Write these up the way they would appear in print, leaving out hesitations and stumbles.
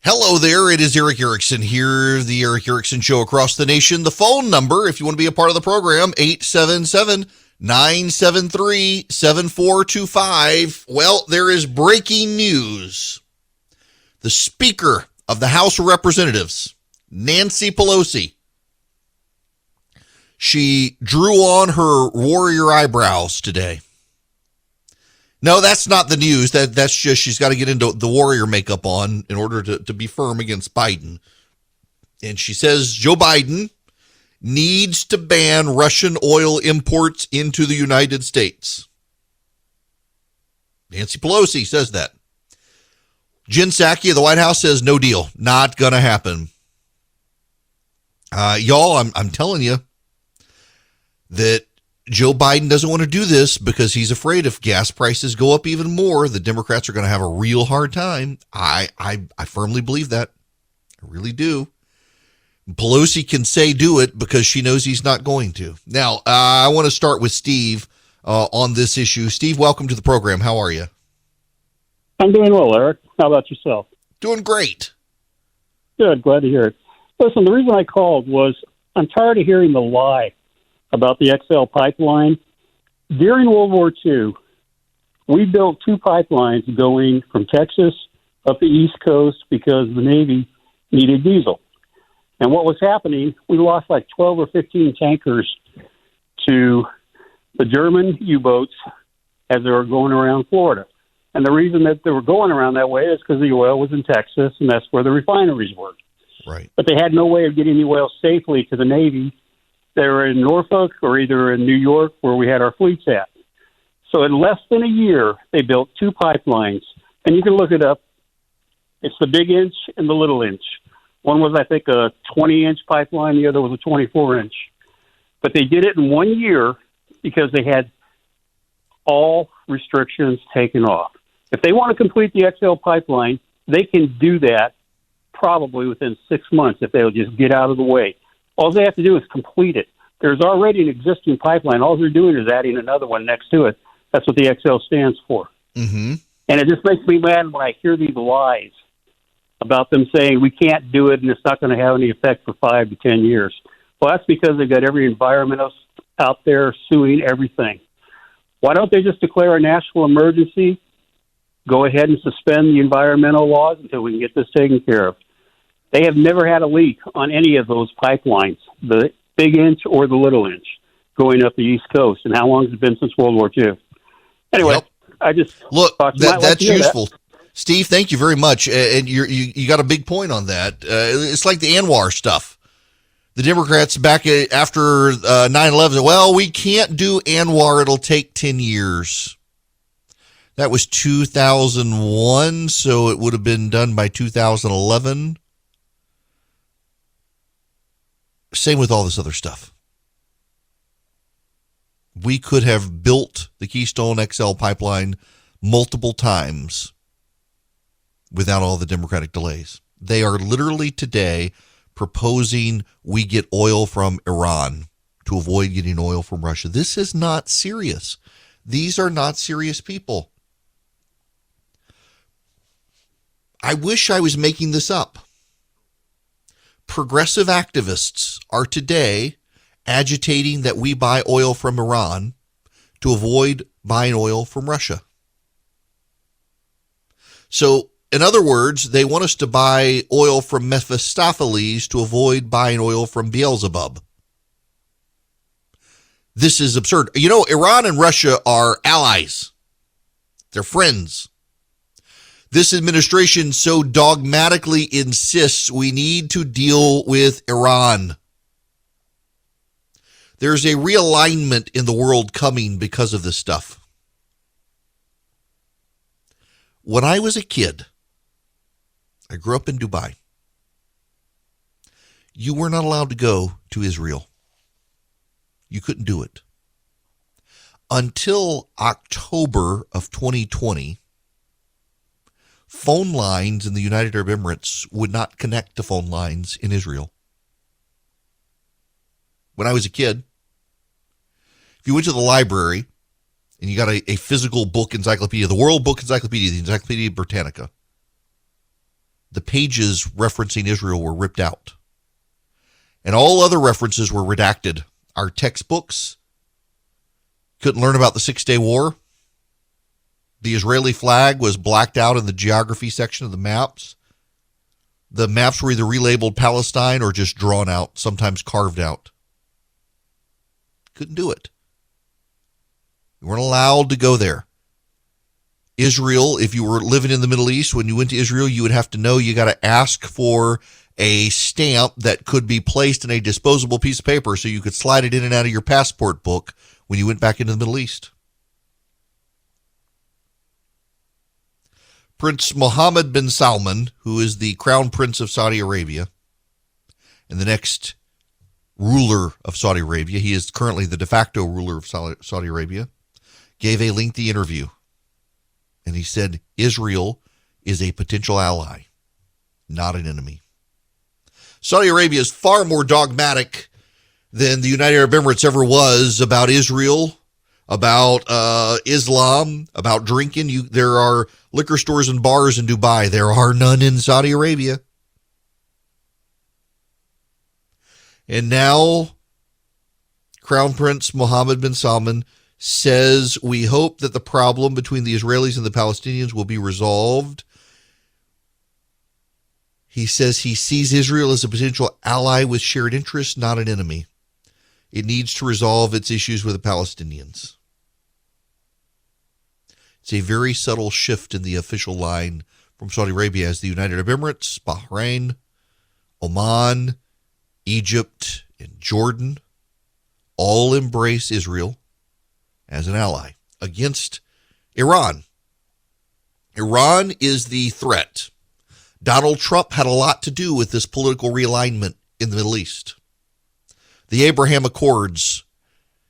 Hello there, it is Eric Erickson here, the Eric Erickson Show across the nation. The phone number, if you want to be a part of the program, 877-973-7425. Well, there is breaking news. The Speaker of the House of Representatives, Nancy Pelosi, she drew on her warrior eyebrows today. No, that's not the news. That's just she's got to get into the warrior makeup on in order to be firm against Biden. And she says Joe Biden needs to ban Russian oil imports into the United States. Nancy Pelosi says that. Jen Psaki of the White House says no deal. Not going to happen. Y'all, I'm telling you that Joe Biden doesn't want to do this because he's afraid if gas prices go up even more, the Democrats are going to have a real hard time. I firmly believe that. I really do. Pelosi can say do it because she knows he's not going to. Now, I want to start with Steve on this issue. Steve, welcome to the program. How are you? I'm doing well, Eric. How about yourself? Doing great. Good. Glad to hear it. Listen, the reason I called was I'm tired of hearing the lie about the XL pipeline. During World War II, we built two pipelines going from Texas up the East Coast because the Navy needed diesel. And what was happening, we lost like 12 or 15 tankers to the German U-boats as they were going around Florida. And the reason that they were going around that way is because the oil was in Texas, and that's where the refineries were. Right. But they had no way of getting the oil safely to the Navy. They were in Norfolk or either in New York where we had our fleets at. So in less than a year, they built two pipelines. And you can look it up. It's the big inch and the little inch. One was, I think, a 20-inch pipeline. The other was a 24-inch. But they did it in 1 year because they had all restrictions taken off. If they want to complete the XL pipeline, they can do that probably within 6 months if they'll just get out of the way. All they have to do is complete it. There's already an existing pipeline. All they're doing is adding another one next to it. That's what the XL stands for. Mm-hmm. And it just makes me mad when I hear these lies about them saying we can't do it and it's not going to have any effect for 5 to 10 years. Well, that's because they've got every environmentalist out there suing everything. Why don't they just declare a national emergency, go ahead and suspend the environmental laws until we can get this taken care of? They have never had a leak on any of those pipelines, the big inch or the little inch, going up the East Coast. And how long has it been since World War II? Anyway, Yep. I just look that's useful. That. Steve, thank you very much. And you got a big point on that. It's like the Anwar stuff. The Democrats back after 9/11, well, we can't do Anwar. It'll take 10 years. That was 2001, so it would have been done by 2011. Same with all this other stuff. We could have built the Keystone XL pipeline multiple times without all the Democratic delays. They are literally today proposing we get oil from Iran to avoid getting oil from Russia. This is not serious. These are not serious people. I wish I was making this up. Progressive activists are today agitating that we buy oil from Iran to avoid buying oil from Russia. So, in other words, they want us to buy oil from Mephistopheles to avoid buying oil from Beelzebub. This is absurd. You know, Iran and Russia are allies. They're friends. This administration so dogmatically insists we need to deal with Iran. There's a realignment in the world coming because of this stuff. When I was a kid, I grew up in Dubai. You were not allowed to go to Israel. You couldn't do it. Until October of 2020, phone lines in the United Arab Emirates would not connect to phone lines in Israel. When I was a kid, if you went to the library and you got a physical book encyclopedia, the World Book Encyclopedia, the Encyclopedia Britannica, the pages referencing Israel were ripped out. And all other references were redacted. Our textbooks couldn't learn about the 6-Day War. The Israeli flag was blacked out in the geography section of the maps. The maps were either relabeled Palestine or just drawn out, sometimes carved out. Couldn't do it. You weren't allowed to go there. Israel, if you were living in the Middle East, when you went to Israel, you would have to know you got to ask for a stamp that could be placed in a disposable piece of paper so you could slide it in and out of your passport book when you went back into the Middle East. Prince Mohammed bin Salman, who is the crown prince of Saudi Arabia and the next ruler of Saudi Arabia, he is currently the de facto ruler of Saudi Arabia, gave a lengthy interview. And he said, Israel is a potential ally, not an enemy. Saudi Arabia is far more dogmatic than the United Arab Emirates ever was about Israel, about Islam, about drinking. There are liquor stores and bars in Dubai. There are none in Saudi Arabia. And now, Crown Prince Mohammed bin Salman says, we hope that the problem between the Israelis and the Palestinians will be resolved. He says he sees Israel as a potential ally with shared interests, not an enemy. It needs to resolve its issues with the Palestinians. It's a very subtle shift in the official line from Saudi Arabia as the United Arab Emirates, Bahrain, Oman, Egypt, and Jordan all embrace Israel as an ally against Iran. Iran is the threat. Donald Trump had a lot to do with this political realignment in the Middle East. The Abraham Accords.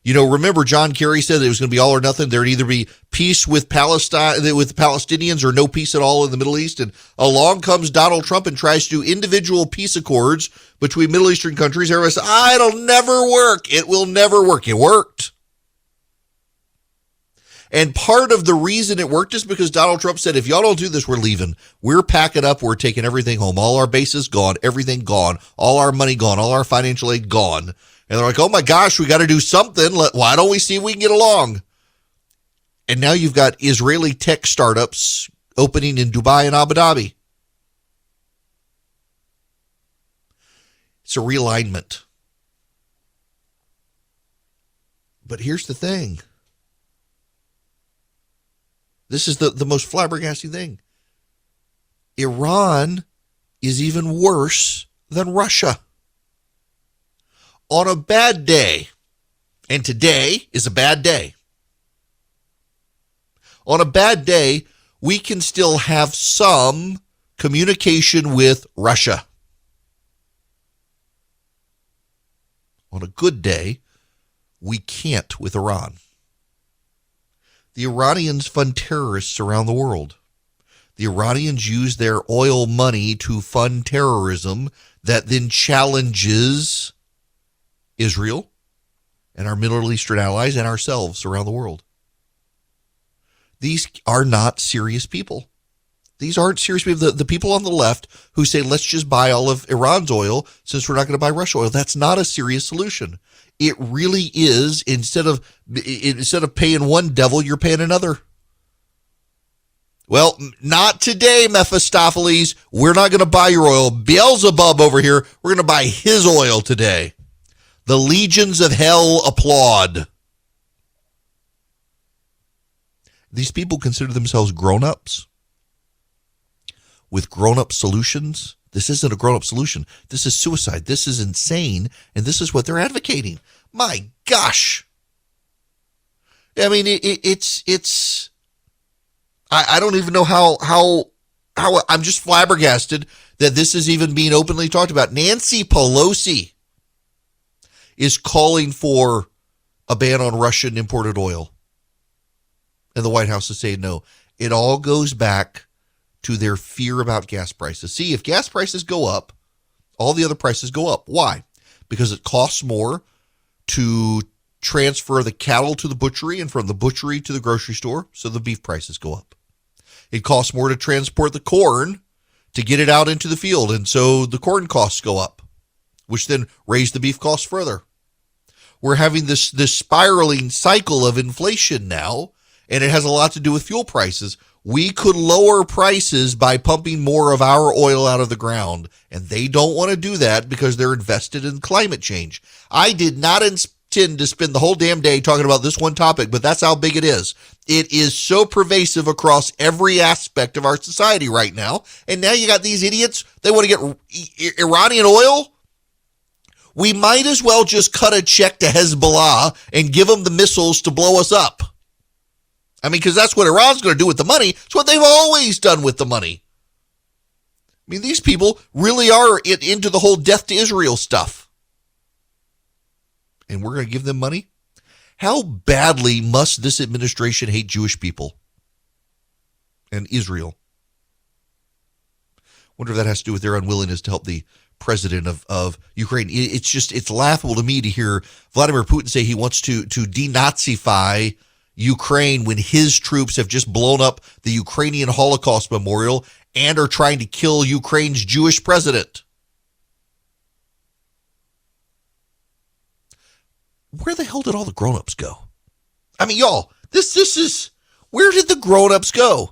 Remember John Kerry said that it was going to be all or nothing. There would either be peace with Palestine, with the Palestinians, or no peace at all in the Middle East. And along comes Donald Trump and tries to do individual peace accords between Middle Eastern countries. Everybody says, it'll never work. It will never work. It worked. And part of the reason it worked is because Donald Trump said, if y'all don't do this, we're leaving. We're packing up. We're taking everything home. All our bases gone, everything gone, all our money gone, all our financial aid gone. And they're like, oh my gosh, we got to do something. Why don't we see if we can get along? And now you've got Israeli tech startups opening in Dubai and Abu Dhabi. It's a realignment. But here's the thing. This is the most flabbergasting thing. Iran is even worse than Russia. On a bad day, and today is a bad day. On a bad day, we can still have some communication with Russia. On a good day, we can't with Iran. The Iranians fund terrorists around the world. The Iranians use their oil money to fund terrorism that then challenges Israel and our Middle Eastern allies and ourselves around the world. These are not serious people. These aren't serious people. The people on the left who say, let's just buy all of Iran's oil since we're not going to buy Russia oil, that's not a serious solution. It really is, instead of paying one devil, you're paying another. Well, not today, Mephistopheles. We're not going to buy your oil. Beelzebub over here, we're going to buy his oil today. The legions of hell applaud. These people consider themselves grown-ups with grown-up solutions. This isn't a grown-up solution. This is suicide. This is insane, and this is what they're advocating. My gosh. I mean, it's. I don't even know how I'm just flabbergasted that this is even being openly talked about. Nancy Pelosi is calling for a ban on Russian imported oil. And the White House is saying no. It all goes back to their fear about gas prices. See, if gas prices go up, all the other prices go up. Why? Because it costs more to transfer the cattle to the butchery and from the butchery to the grocery store, so the beef prices go up. It costs more to transport the corn to get it out into the field. And so the corn costs go up, which then raise the beef costs further. We're having this spiraling cycle of inflation now, and it has a lot to do with fuel prices. We could lower prices by pumping more of our oil out of the ground, and they don't want to do that because they're invested in climate change. I did not intend to spend the whole damn day talking about this one topic, but that's how big it is. It is so pervasive across every aspect of our society right now, and now you got these idiots, they want to get Iranian oil? We might as well just cut a check to Hezbollah and give them the missiles to blow us up. I mean, because that's what Iran's going to do with the money. It's what they've always done with the money. I mean, these people really are into the whole death to Israel stuff. And we're going to give them money? How badly must this administration hate Jewish people and Israel? Wonder if that has to do with their unwillingness to help the president of Ukraine. It's laughable to me to hear Vladimir Putin say he wants to denazify Ukraine when his troops have just blown up the Ukrainian Holocaust Memorial and are trying to kill Ukraine's Jewish president. Where the hell did all the grown-ups go? I mean, y'all, this is, where did the grown-ups go?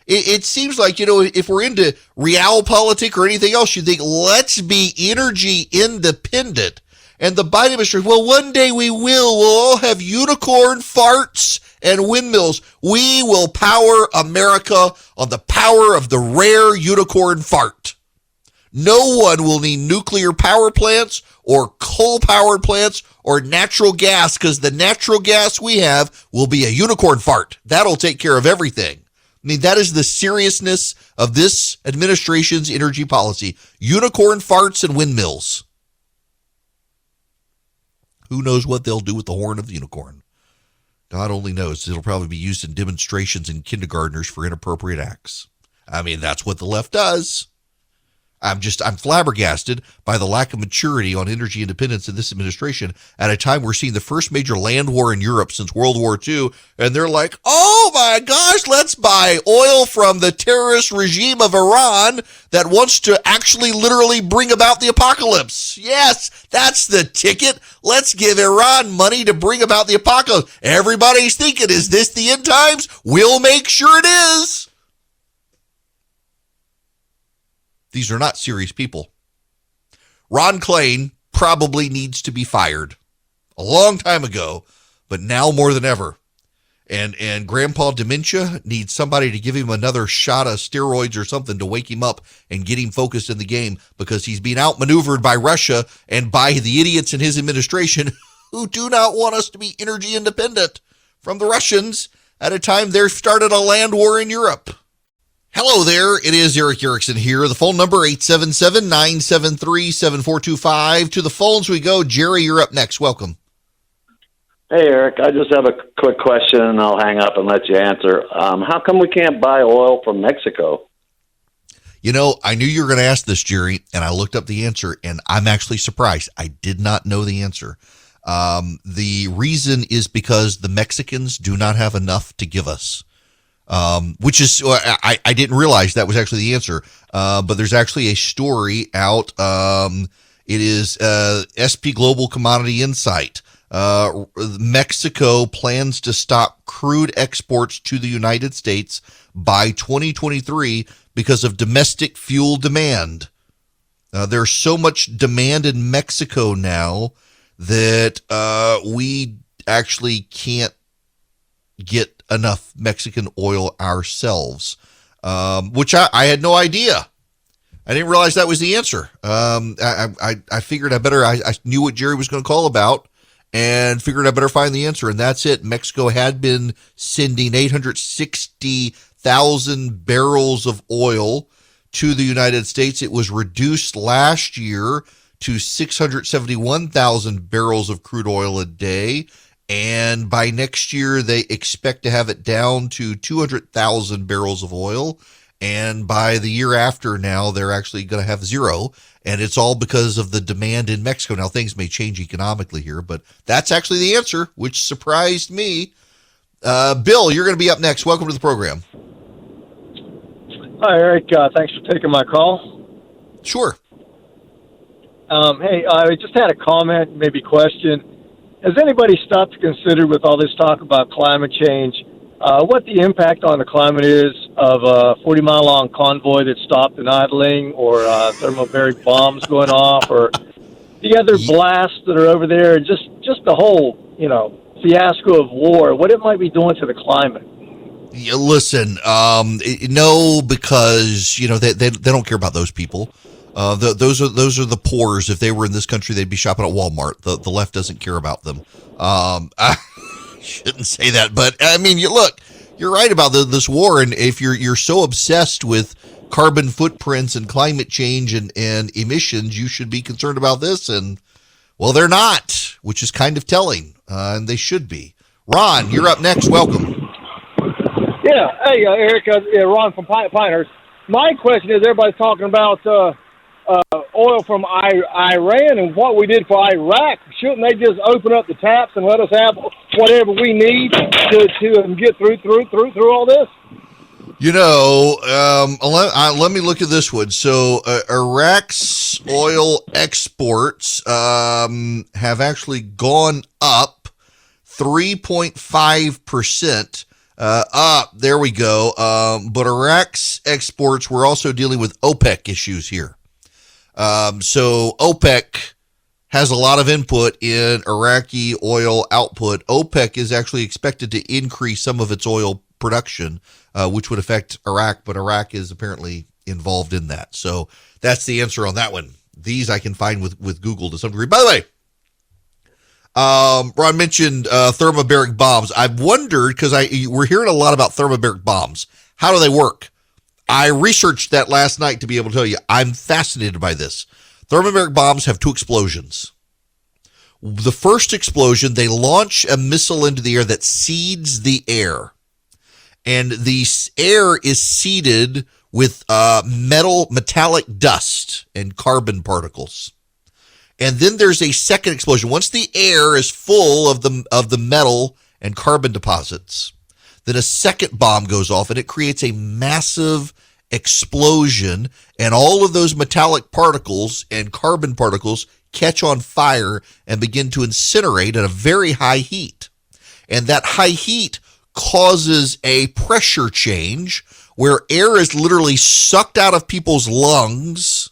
It seems like, if we're into realpolitik or anything else, you think, let's be energy independent. And the Biden administration, well, one day we will. We'll all have unicorn farts and windmills. We will power America on the power of the rare unicorn fart. No one will need nuclear power plants or coal-powered plants or natural gas, because the natural gas we have will be a unicorn fart. That'll take care of everything. I mean, that is the seriousness of this administration's energy policy. Unicorn farts and windmills. Who knows what they'll do with the horn of the unicorn? God only knows. It'll probably be used in demonstrations in kindergartners for inappropriate acts. I mean, that's what the left does. I'm flabbergasted by the lack of maturity on energy independence in this administration at a time we're seeing the first major land war in Europe since World War II. And they're like, oh my gosh, let's buy oil from the terrorist regime of Iran that wants to actually literally bring about the apocalypse. Yes, that's the ticket. Let's give Iran money to bring about the apocalypse. Everybody's thinking, is this the end times? We'll make sure it is. These are not serious people. Ron Klain probably needs to be fired a long time ago, but now more than ever. And Grandpa Dementia needs somebody to give him another shot of steroids or something to wake him up and get him focused in the game, because he's being outmaneuvered by Russia and by the idiots in his administration who do not want us to be energy independent from the Russians at a time they've started a land war in Europe. Hello there, it is Eric Erickson here. The phone number, 877-973-7425. To the phones we go. Jerry, you're up next. Welcome. Hey, Eric, I just have a quick question, and I'll hang up and let you answer. How come we can't buy oil from Mexico? I knew you were going to ask this, Jerry, and I looked up the answer, and I'm actually surprised. I did not know the answer. The reason is because the Mexicans do not have enough to give us. Which is, I didn't realize that was actually the answer. But there's actually a story out. It is SP Global Commodity Insight. Mexico plans to stop crude exports to the United States by 2023 because of domestic fuel demand. There's so much demand in Mexico now that we actually can't get enough Mexican oil ourselves, which I had no idea. I didn't realize that was the answer. I figured I knew what Jerry was going to call about and figured I better find the answer. And that's it. Mexico had been sending 860,000 barrels of oil to the United States. It was reduced last year to 671,000 barrels of crude oil a day. And by next year, they expect to have it down to 200,000 barrels of oil. And by the year after now, they're actually going to have zero. And it's all because of the demand in Mexico. Now, things may change economically here, but that's actually the answer, which surprised me. Bill, you're going to be up next. Welcome to the program. Hi, Eric. Thanks for taking my call. Sure. Hey, I just had a comment, maybe question. Has anybody stopped to consider, with all this talk about climate change, what the impact on the climate is of a 40-mile-long convoy that stopped and idling, or thermobaric bombs going off, or the other blasts that are over there, and just the whole, fiasco of war, what it might be doing to the climate? Yeah, listen, no, because they don't care about those people. Those are the poors. If they were in this country, they'd be shopping at Walmart. The left doesn't care about them. I shouldn't say that, but I mean, you're right about this war, and if you're so obsessed with carbon footprints and climate change and emissions, you should be concerned about this. And well, they're not, which is kind of telling, and they should be. Ron, you're up next. Welcome. Yeah. Hey, Eric. Ron from Pinehurst. My question is, everybody's talking about oil from Iran and what we did for Iraq. Shouldn't they just open up the taps and let us have whatever we need to get through all this? Let me look at this one. So Iraq's oil exports have actually gone up 3.5%. Up, there we go. But Iraq's exports were also dealing with OPEC issues here. So OPEC has a lot of input in Iraqi oil output. OPEC is actually expected to increase some of its oil production, which would affect Iraq, but Iraq is apparently involved in that. So that's the answer on that one. These I can find with Google to some degree. By the way, Ron mentioned thermobaric bombs. I've wondered, because we're hearing a lot about thermobaric bombs. How do they work? I researched that last night to be able to tell you. I'm fascinated by this. Thermobaric bombs have two explosions. The first explosion, they launch a missile into the air that seeds the air. And the air is seeded with metallic dust and carbon particles. And then there's a second explosion. Once the air is full of the metal and carbon deposits, then a second bomb goes off and it creates a massive explosion, and all of those metallic particles and carbon particles catch on fire and begin to incinerate at a very high heat. And that high heat causes a pressure change where air is literally sucked out of people's lungs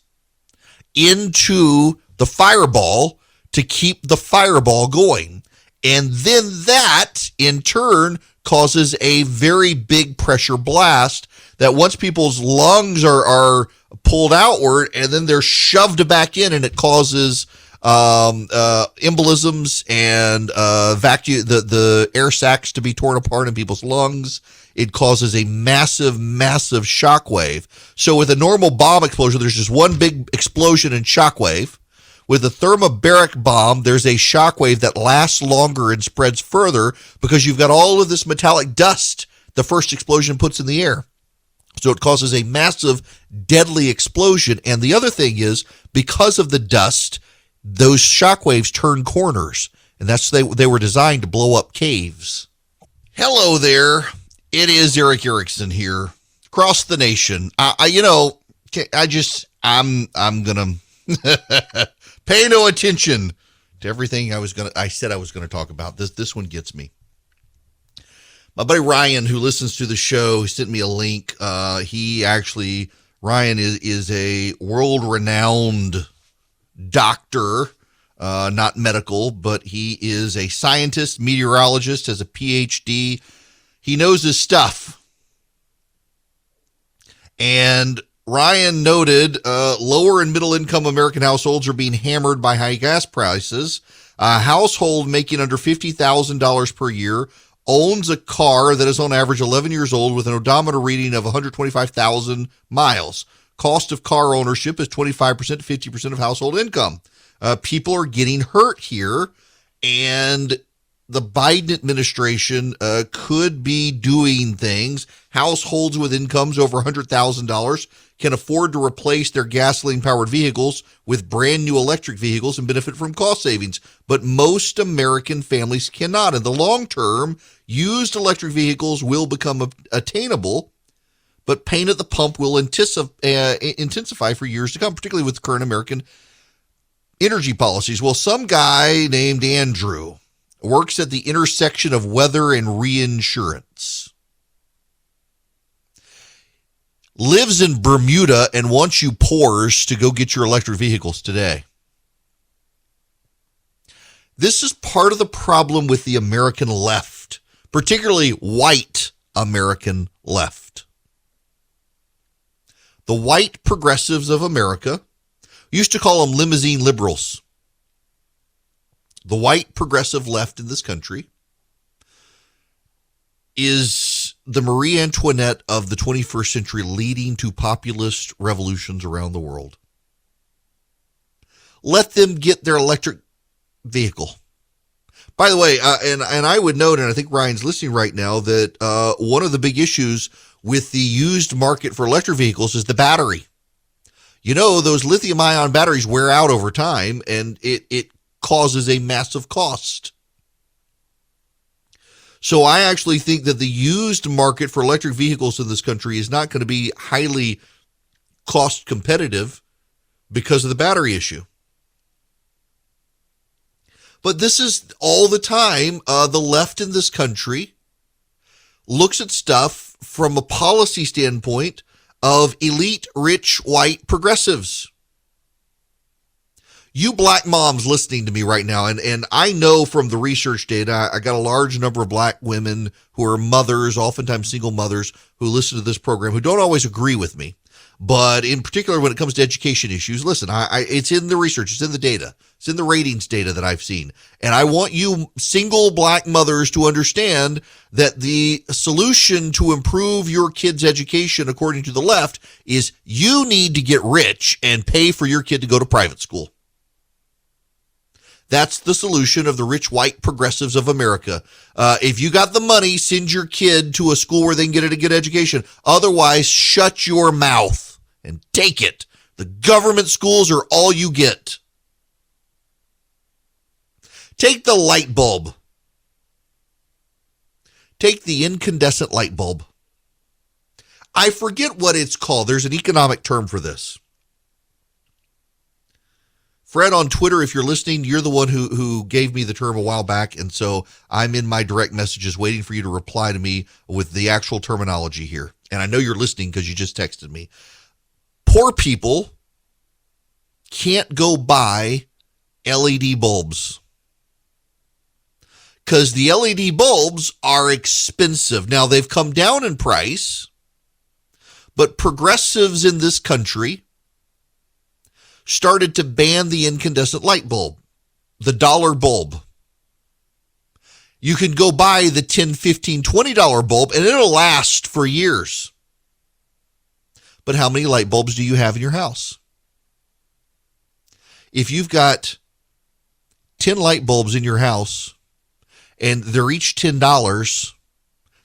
into the fireball to keep the fireball going. And then that, in turn, causes a very big pressure blast that once people's lungs are pulled outward and then they're shoved back in, and it causes embolisms and the air sacs to be torn apart in people's lungs. It causes a massive, massive shockwave. So with a normal bomb explosion, there's just one big explosion and shockwave. With a thermobaric bomb, there's a shockwave that lasts longer and spreads further because you've got all of this metallic dust the first explosion puts in the air. So it causes a massive, deadly explosion. And the other thing is, because of the dust, those shockwaves turn corners. And they were designed to blow up caves. Hello there. It is Eric Erickson here. Across the nation. I'm going to pay no attention to everything I said I was going to talk about. This one gets me. My buddy Ryan, who listens to the show, sent me a link. Ryan is a world-renowned doctor, not medical, but he is a scientist, meteorologist, has a PhD. He knows his stuff. And Ryan noted lower and middle income American households are being hammered by high gas prices. A household making under $50,000 per year owns a car that is on average 11 years old with an odometer reading of 125,000 miles. Cost of car ownership is 25% to 50% of household income. People are getting hurt here, and the Biden administration could be doing things. Households with incomes over $100,000 can afford to replace their gasoline-powered vehicles with brand-new electric vehicles and benefit from cost savings. But most American families cannot. In the long term, used electric vehicles will become attainable, but pain at the pump will intensify for years to come, particularly with current American energy policies. Well, some guy named Andrew works at the intersection of weather and reinsurance, lives in Bermuda, and wants you poors to go get your electric vehicles today. This is part of the problem with the American left, particularly white American left. The white progressives of America used to call them limousine liberals. The white progressive left in this country is the Marie Antoinette of the 21st century, leading to populist revolutions around the world. Let them get their electric vehicle. By the way, and I would note, and I think Ryan's listening right now, that one of the big issues with the used market for electric vehicles is the battery. You know, those lithium-ion batteries wear out over time, and it causes a massive cost. So I actually think that the used market for electric vehicles in this country is not going to be highly cost competitive because of the battery issue. But this is all the time. The left in this country looks at stuff from a policy standpoint of elite, rich, white progressives. You black moms listening to me right now, and I know from the research data, I got a large number of black women who are mothers, oftentimes single mothers, who listen to this program, who don't always agree with me. But in particular, when it comes to education issues, listen, it's in the research, it's in the data, it's in the ratings data that I've seen. And I want you single black mothers to understand that the solution to improve your kid's education, according to the left, is you need to get rich and pay for your kid to go to private school. That's the solution of the rich white progressives of America. If you got the money, send your kid to a school where they can get a good education. Otherwise, shut your mouth and take it. The government schools are all you get. Take the light bulb. Take the incandescent light bulb. I forget what it's called. There's an economic term for this. Fred on Twitter, if you're listening, you're the one who gave me the term a while back, and so I'm in my direct messages waiting for you to reply to me with the actual terminology here. And I know you're listening because you just texted me. Poor people can't go buy LED bulbs because the LED bulbs are expensive. Now, they've come down in price, but progressives in this country started to ban the incandescent light bulb, the dollar bulb. You can go buy the $10, $15, $20 bulb and it'll last for years. But how many light bulbs do you have in your house? If you've got 10 light bulbs in your house and they're each $10,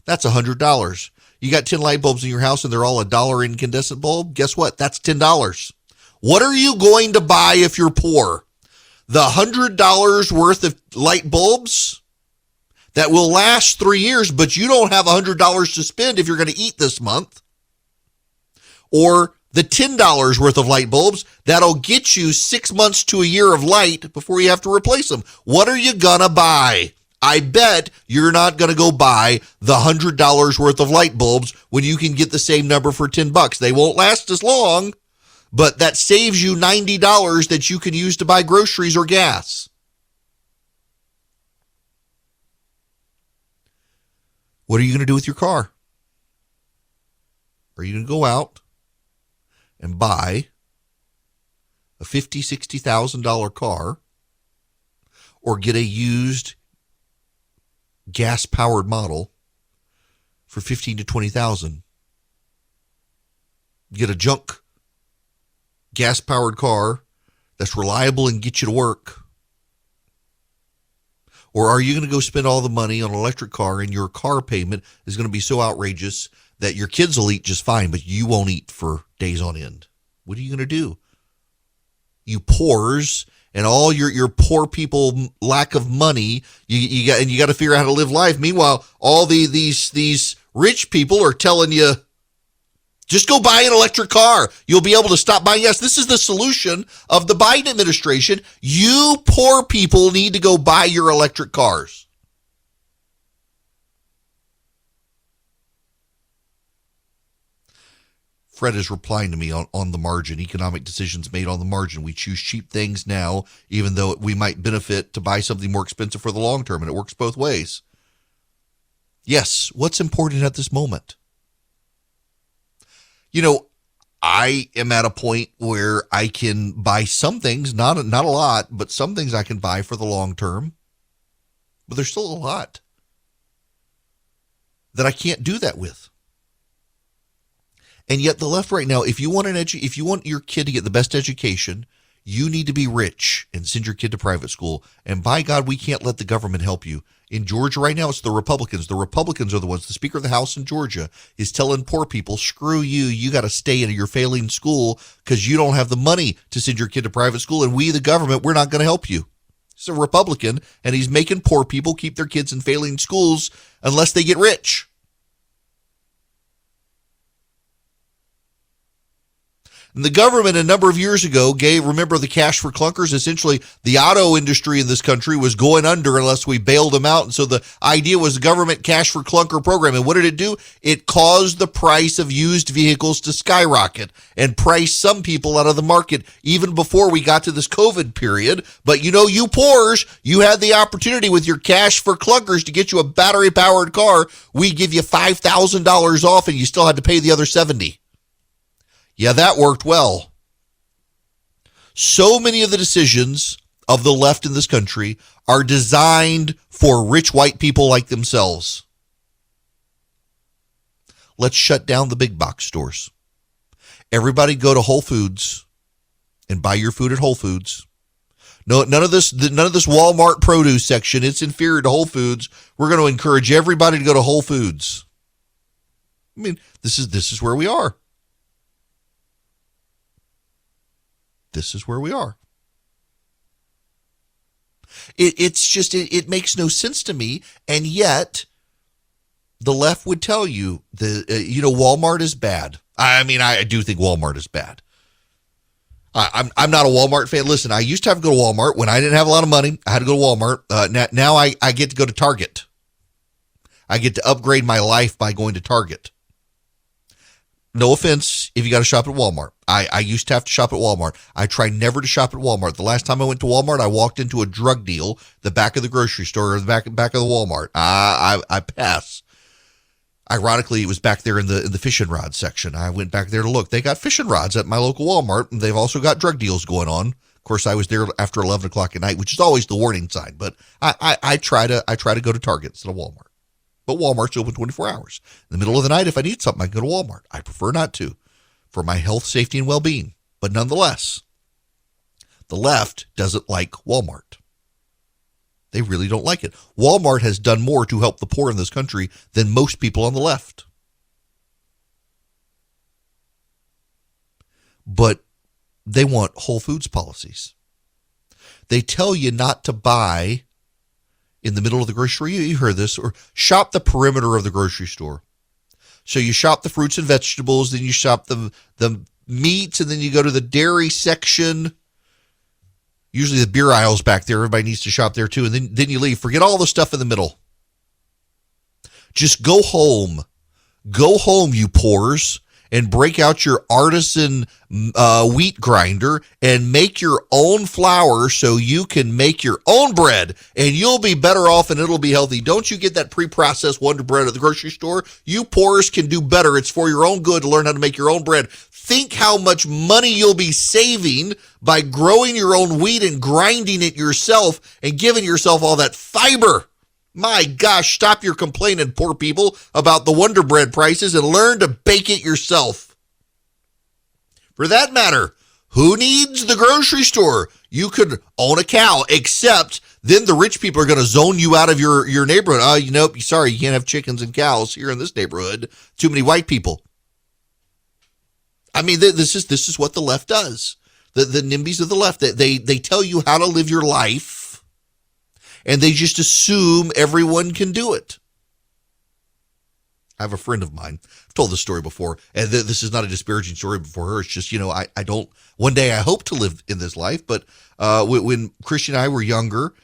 that's $100. You got 10 light bulbs in your house and they're all $1 incandescent bulb. Guess what? That's $10. What are you going to buy if you're poor? The $100 worth of light bulbs that will last 3 years, but you don't have $100 to spend if you're going to eat this month. Or the $10 worth of light bulbs that'll get you 6 months to a year of light before you have to replace them. What are you going to buy? I bet you're not going to go buy the $100 worth of light bulbs when you can get the same number for $10. They won't last as long, but that saves you $90 that you can use to buy groceries or gas. What are you going to do with your car? Are you going to go out and buy a $50,000, $60,000 car or get a used gas-powered model for $15,000 to $20,000? Get a junk gas-powered car that's reliable and get you to work? Or are you going to go spend all the money on an electric car and your car payment is going to be so outrageous that your kids will eat just fine, but you won't eat for days on end? What are you going to do? You poors and all your poor people lack of money, you got to figure out how to live life. Meanwhile, all these rich people are telling you Just go buy an electric car. You'll be able to stop buying. Yes, this is the solution of the Biden administration. You poor people need to go buy your electric cars. Fred is replying to me on the margin. Economic decisions made on the margin. We choose cheap things now, even though we might benefit to buy something more expensive for the long term, and it works both ways. Yes, what's important at this moment? You know, I am at a point where I can buy some things, not a lot, but some things I can buy for the long term. But there's still a lot that I can't do that with. And yet the left right now, if you want your kid to get the best education, you need to be rich and send your kid to private school. And by God, we can't let the government help you. In Georgia right now, it's the Republicans. The Republicans are the ones. The Speaker of the House in Georgia is telling poor people, screw you. You got to stay in your failing school because you don't have the money to send your kid to private school. And we, the government, we're not going to help you. He's a Republican, and he's making poor people keep their kids in failing schools unless they get rich. And the government a number of years ago remember the cash for clunkers? Essentially, the auto industry in this country was going under unless we bailed them out. And so the idea was the government cash for clunker program. And what did it do? It caused the price of used vehicles to skyrocket and price some people out of the market even before we got to this COVID period. But you know, you poors, you had the opportunity with your cash for clunkers to get you a battery-powered car. We give you $5,000 off and you still had to pay the other $70,000. Yeah, that worked well. So many of the decisions of the left in this country are designed for rich white people like themselves. Let's shut down the big box stores. Everybody go to Whole Foods and buy your food at Whole Foods. No, none of this Walmart produce section. It's inferior to Whole Foods. We're going to encourage everybody to go to Whole Foods. I mean, this is where we are. This is where we are. It makes no sense to me, and yet the left would tell you Walmart is bad. I mean, I do think Walmart is bad. I'm not a Walmart fan. Listen, I used to have to go to Walmart when I didn't have a lot of money. I had to go to Walmart. Now I get to go to Target. I get to upgrade my life by going to Target. No offense if you got to shop at Walmart. I used to have to shop at Walmart. I try never to shop at Walmart. The last time I went to Walmart, I walked into a drug deal, the back of the grocery store or the back of the Walmart. I pass. Ironically, it was back there in the fishing rod section. I went back there to look. They got fishing rods at my local Walmart, and they've also got drug deals going on. Of course, I was there after 11 o'clock at night, which is always the warning sign. But I try to go to Target instead of Walmart. But Walmart's open 24 hours. In the middle of the night, if I need something, I can go to Walmart. I prefer not to for my health, safety, and well-being. But nonetheless, the left doesn't like Walmart. They really don't like it. Walmart has done more to help the poor in this country than most people on the left. But they want Whole Foods policies. They tell you not to buy in the middle of the grocery store. You heard this, or shop the perimeter of the grocery store. So you shop the fruits and vegetables, then you shop the meats, and then you go to the dairy section. Usually the beer aisle's back there. Everybody needs to shop there too. And then you leave. Forget all the stuff in the middle. Just go home. Go home, you poors, and break out your artisan wheat grinder and make your own flour so you can make your own bread, and you'll be better off and it'll be healthy. Don't you get that pre-processed Wonder Bread at the grocery store? You poors can do better. It's for your own good to learn how to make your own bread. Think how much money you'll be saving by growing your own wheat and grinding it yourself and giving yourself all that fiber. My gosh, stop your complaining, poor people, about the Wonder Bread prices and learn to bake it yourself. For that matter, who needs the grocery store? You could own a cow, except then the rich people are going to zone you out of your neighborhood. Sorry, you can't have chickens and cows here in this neighborhood. Too many white people. I mean, this is what the left does. The NIMBYs of the left, they tell you how to live your life. And they just assume everyone can do it. I have a friend of mine. I've told this story before, and this is not a disparaging story for her. It's just, I don't, one day I hope to live in this life, but when Christian and I were younger,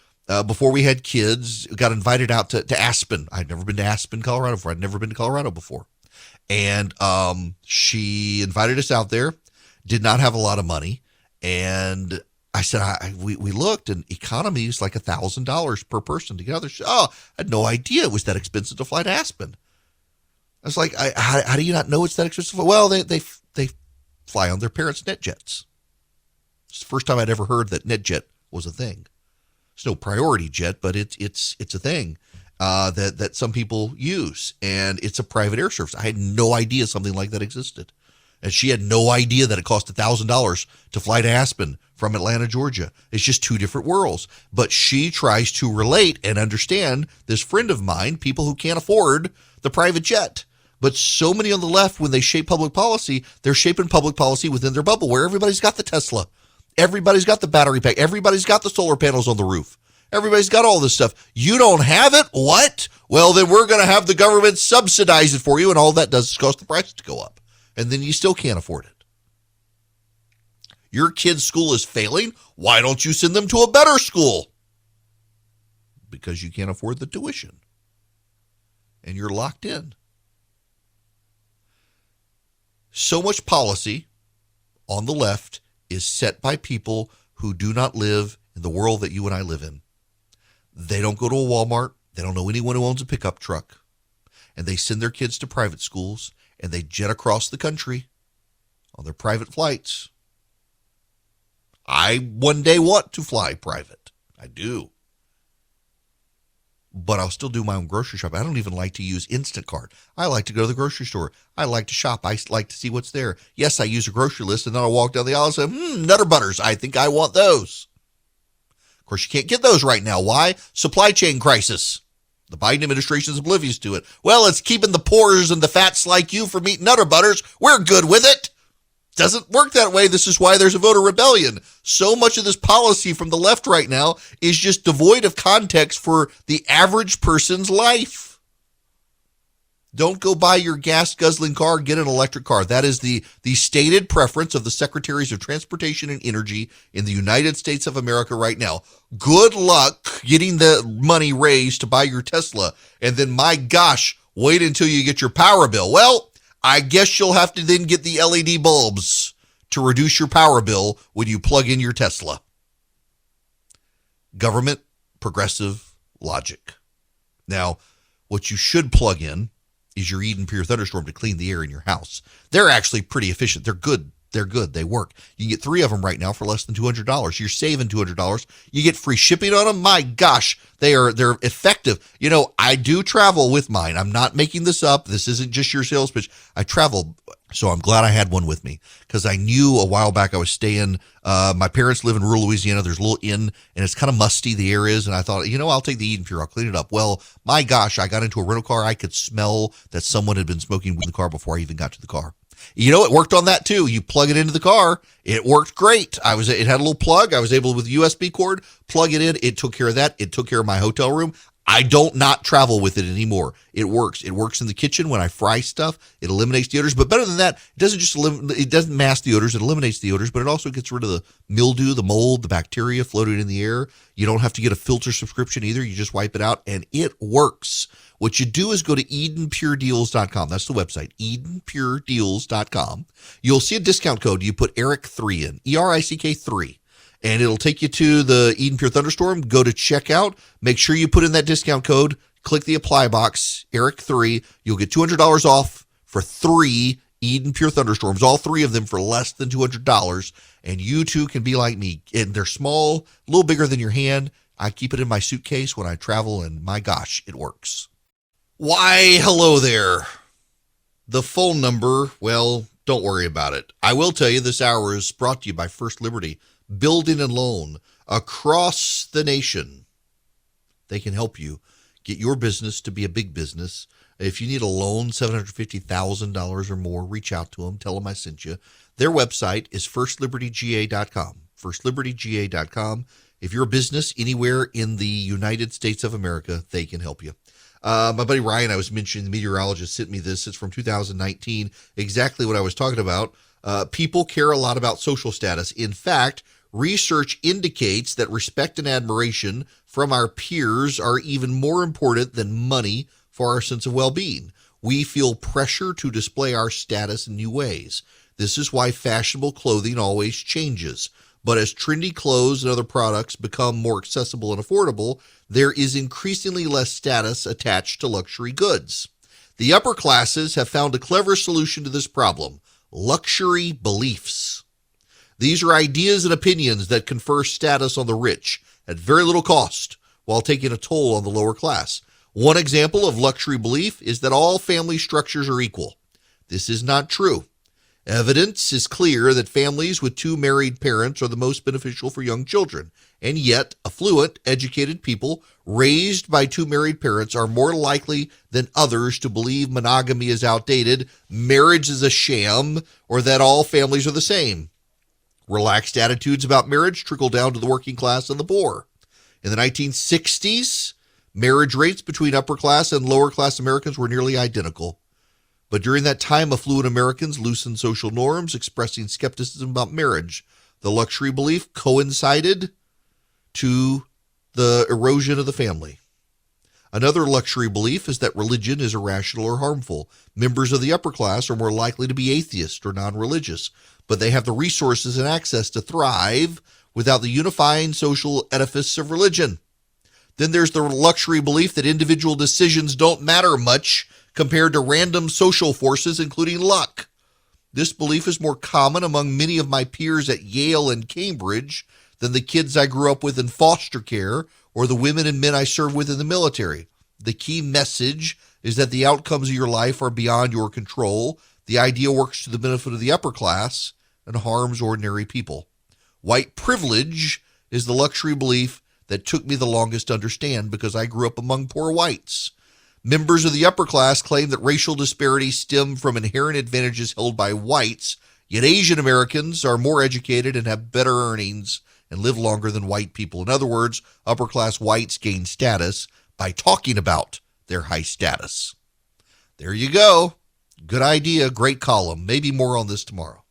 before we had kids, got invited out to Aspen. I'd never been to Aspen, Colorado before. I'd never been to Colorado before. And she invited us out there, did not have a lot of money. And I said, we looked, and economy is like $1,000 per person to get out there. I had no idea it was that expensive to fly to Aspen. I was like, how do you not know it's that expensive? Well, they fly on their parents' NetJets. It's the first time I'd ever heard that NetJet was a thing. It's no priority jet, but it's a thing that some people use, and it's a private air service. I had no idea something like that existed, and she had no idea that it cost $1,000 to fly to Aspen from Atlanta, Georgia. It's just two different worlds. But she tries to relate and understand this friend of mine, people who can't afford the private jet. But so many on the left, when they shape public policy, they're shaping public policy within their bubble, where everybody's got the Tesla. Everybody's got the battery pack. Everybody's got the solar panels on the roof. Everybody's got all this stuff. You don't have it? What? Well, then we're going to have the government subsidize it for you, and all that does is cause the price to go up. And then you still can't afford it. Your kid's school is failing. Why don't you send them to a better school? Because you can't afford the tuition. And you're locked in. So much policy on the left is set by people who do not live in the world that you and I live in. They don't go to a Walmart. They don't know anyone who owns a pickup truck. And they send their kids to private schools, and they jet across the country on their private flights. I one day want to fly private. I do. But I'll still do my own grocery shopping. I don't even like to use Instacart. I like to go to the grocery store. I like to shop. I like to see what's there. Yes, I use a grocery list, and then I'll walk down the aisle and say, Nutter Butters, I think I want those. Of course, you can't get those right now. Why? Supply chain crisis. The Biden administration is oblivious to it. Well, it's keeping the poors and the fats like you from eating Nutter Butters. We're good with it. Doesn't work that way. This is why there's a voter rebellion. So much of this policy from the left right now is just devoid of context for the average person's life. Don't go buy your gas-guzzling car, get an electric car. That is the stated preference of the Secretaries of Transportation and Energy in the United States of America right now. Good luck getting the money raised to buy your Tesla. And then, my gosh, wait until you get your power bill. Well, I guess you'll have to then get the LED bulbs to reduce your power bill when you plug in your Tesla. Government progressive logic. Now, what you should plug in is your Eden Pure Thunderstorm to clean the air in your house. They're actually pretty efficient. They're good. They're good. They work. You can get 3 of them right now for less than $200. You're saving $200. You get free shipping on them. My gosh, they're effective. You know, I do travel with mine. I'm not making this up. This isn't just your sales pitch. I travel, so I'm glad I had one with me because I knew a while back I was staying. My parents live in rural Louisiana. There's a little inn, and it's kind of musty, the air is, and I thought, I'll take the Eden Pure. I'll clean it up. Well, my gosh, I got into a rental car. I could smell that someone had been smoking weed in the car before I even got to the car. It worked on that too. You plug it into the car. It worked great. It had a little plug. I was able with a USB cord, plug it in. It took care of that. It took care of my hotel room. I don't not travel with it anymore. It works. It works in the kitchen when I fry stuff. It eliminates the odors. But better than that, it doesn't mask the odors. It eliminates the odors, but it also gets rid of the mildew, the mold, the bacteria floating in the air. You don't have to get a filter subscription either. You just wipe it out, and it works. What you do is go to EdenPureDeals.com. That's the website, EdenPureDeals.com. You'll see a discount code. You put ERIC3 in, ERICK 3. And it'll take you to the Eden Pure Thunderstorm. Go to checkout. Make sure you put in that discount code. Click the apply box, ERIC3. You'll get $200 off for 3 Eden Pure Thunderstorms, all 3 of them for less than $200. And you too can be like me. And they're small, a little bigger than your hand. I keep it in my suitcase when I travel, and my gosh, it works. Why, hello there. The phone number, well, don't worry about it. I will tell you this hour is brought to you by First Liberty. Building and loan across the nation. They can help you get your business to be a big business. If you need a loan, $750,000 or more, reach out to them. Tell them I sent you. Their website is firstlibertyga.com. Firstlibertyga.com. If you're a business anywhere in the United States of America, they can help you. My buddy Ryan, I was mentioning, the meteorologist, sent me this. It's from 2019, exactly what I was talking about. People care a lot about social status. In fact, research indicates that respect and admiration from our peers are even more important than money for our sense of well-being. We feel pressure to display our status in new ways. This is why fashionable clothing always changes. But as trendy clothes and other products become more accessible and affordable, there is increasingly less status attached to luxury goods. The upper classes have found a clever solution to this problem: luxury beliefs. These are ideas and opinions that confer status on the rich at very little cost while taking a toll on the lower class. One example of luxury belief is that all family structures are equal. This is not true. Evidence is clear that families with two married parents are the most beneficial for young children, and yet affluent, educated people raised by two married parents are more likely than others to believe monogamy is outdated, marriage is a sham, or that all families are the same. Relaxed attitudes about marriage trickle down to the working class and the poor. In the 1960s, marriage rates between upper class and lower class Americans were nearly identical. But during that time, affluent Americans loosened social norms, expressing skepticism about marriage. The luxury belief coincided to the erosion of the family. Another luxury belief is that religion is irrational or harmful. Members of the upper class are more likely to be atheist or non-religious, but they have the resources and access to thrive without the unifying social edifice of religion. Then there's the luxury belief that individual decisions don't matter much compared to random social forces, including luck. This belief is more common among many of my peers at Yale and Cambridge than the kids I grew up with in foster care or the women and men I served with in the military. The key message is that the outcomes of your life are beyond your control. The idea works to the benefit of the upper class and harms ordinary people. White privilege is the luxury belief that took me the longest to understand because I grew up among poor whites. Members of the upper class claim that racial disparities stem from inherent advantages held by whites, yet Asian Americans are more educated and have better earnings and live longer than white people. In other words, upper class whites gain status by talking about their high status. There you go. Good idea. Great column. Maybe more on this tomorrow.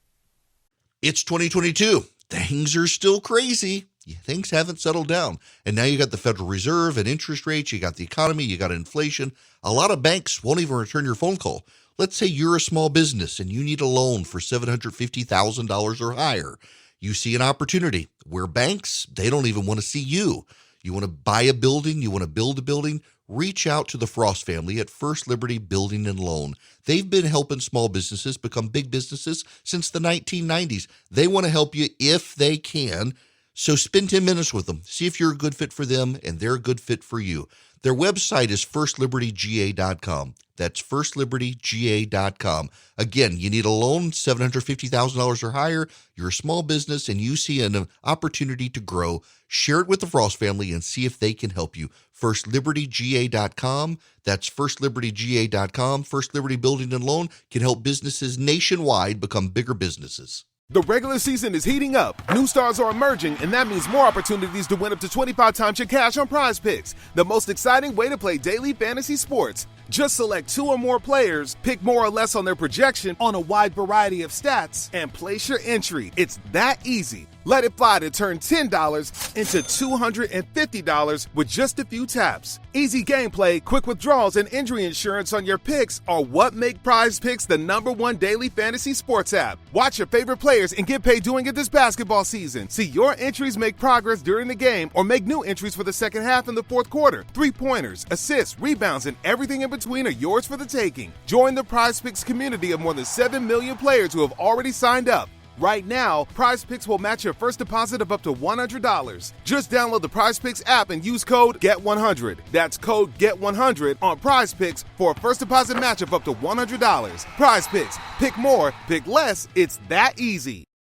It's 2022. Things are still crazy. Things haven't settled down. And now you got the Federal Reserve and interest rates. You got the economy. You got inflation. A lot of banks won't even return your phone call. Let's say you're a small business and you need a loan for $750,000 or higher. You see an opportunity where banks, they don't even want to see you. You want to buy a building. You want to build a building. Reach out to the Frost family at First Liberty Building and Loan. They've been helping small businesses become big businesses since the 1990s. They want to help you if they can. So spend 10 minutes with them. See if you're a good fit for them and they're a good fit for you. Their website is firstlibertyga.com. That's firstlibertyga.com. Again, you need a loan, $750,000 or higher. You're a small business and you see an opportunity to grow. Share it with the Frost family and see if they can help you. Firstlibertyga.com. That's firstlibertyga.com. First Liberty Building and Loan can help businesses nationwide become bigger businesses. The regular season is heating up, new stars are emerging, and that means more opportunities to win up to 25 times your cash on Prize Picks, the most exciting way to play daily fantasy sports. Just select two or more players, pick more or less on their projection on a wide variety of stats, and place your entry. It's that easy. Let it fly to turn $10 into $250 with just a few taps. Easy gameplay, quick withdrawals, and injury insurance on your picks are what make Prize Picks the #1 daily fantasy sports app. Watch your favorite players and get paid doing it this basketball season. See your entries make progress during the game or make new entries for the second half and the fourth quarter. 3-pointers, assists, rebounds, and everything in between are yours for the taking. Join the Prize Picks community of more than 7 million players who have already signed up. Right now, Prize Picks will match your first deposit of up to $100. Just download the Prize Picks app and use code GET100. That's code GET100 on Prize Picks for a first deposit match of up to $100. Prize Picks. Pick more, pick less. It's that easy.